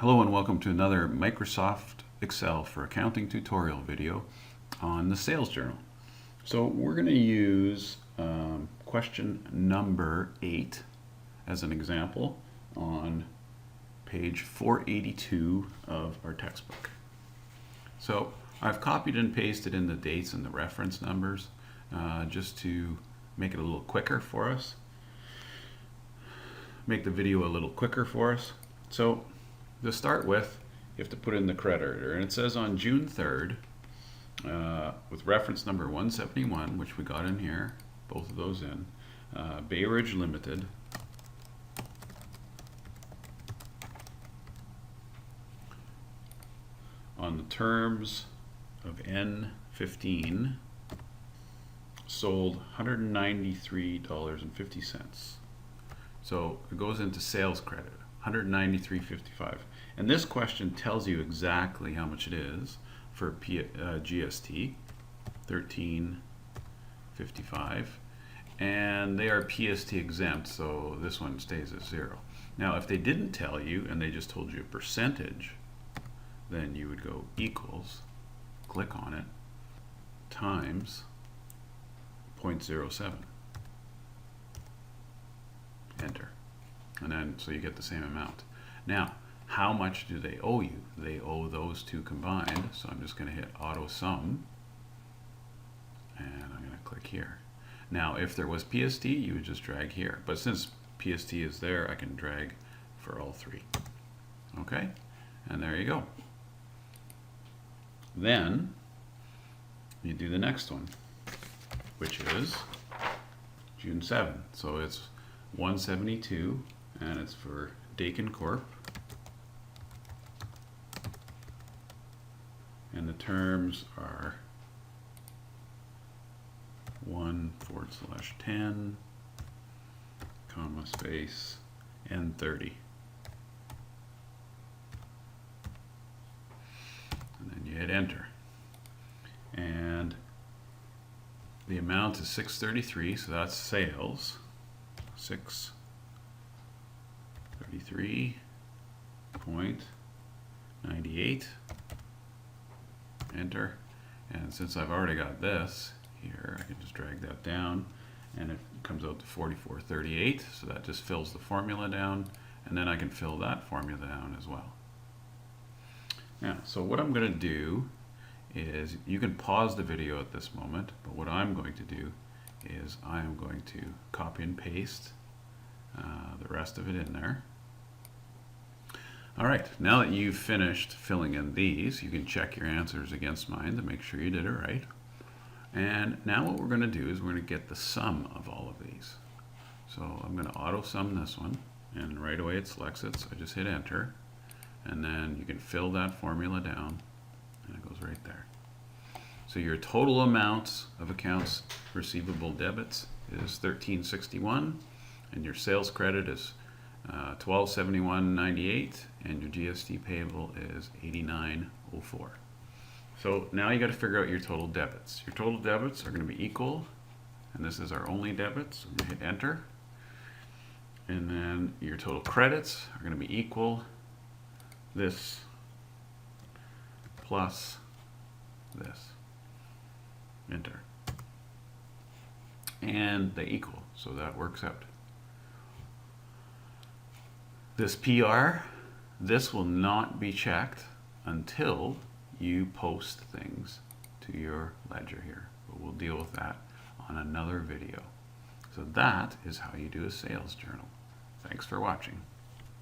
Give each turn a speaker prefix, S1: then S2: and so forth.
S1: Hello and welcome to another Microsoft Excel for Accounting tutorial video on the sales journal. So we're going to use question number 8 as an example on page 482 of our textbook. So I've copied and pasted in the dates and the reference numbers just to make it a little quicker for us, make the video a little quicker for us. So to start with, you have to put in the creditor, and it says on June 3rd, with reference number 171, which we got in here, both of those in, Bay Ridge Limited, on the terms of N15, sold $193.50. So it goes into sales credit, $193.55. And this question tells you exactly how much it is for GST, $13.55. And they are PST exempt, so this one stays at 0. Now, if they didn't tell you and they just told you a percentage, then you would go equals, click on it, times 0.07. Enter. And then, so you get the same amount. Now, how much do they owe you? They owe those two combined, so I'm just going to hit auto sum, and I'm going to click here. Now, if there was PST, you would just drag here. But since PST is there, I can drag for all three. Okay? And there you go. Then, you do the next one, which is June 7th. So it's 172, and it's for Dakin Corp. And the terms are 1/10, comma, space, N30. And then you hit enter. And the amount is 633, so that's sales. 633.98. Enter. And since I've already got this here, I can just drag that down, and it comes out to 44.38. So that just fills the formula down, and then I can fill that formula down as well. Now, so what I'm going to do is, you can pause the video at this moment, but what I'm going to do is I am going to copy and paste the rest of it in there. All right, now that you've finished filling in these, you can check your answers against mine to make sure you did it right. And now what we're going to do is we're going to get the sum of all of these. So I'm going to auto sum this one, and right away it selects it, so I just hit enter. And then you can fill that formula down, and it goes right there. So your total amount of accounts receivable debits is $13.61, and your sales credit is $12.71.98, and your GST payable is $89.04. So now you got to figure out your total debits. Your total debits are going to be equal, and this is our only debits. So I'm going to hit enter. And then your total credits are going to be equal this plus this. Enter. And they equal, so that works out. This PR, this will not be checked until you post things to your ledger here. But we'll deal with that on another video. So that is how you do a sales journal. Thanks for watching.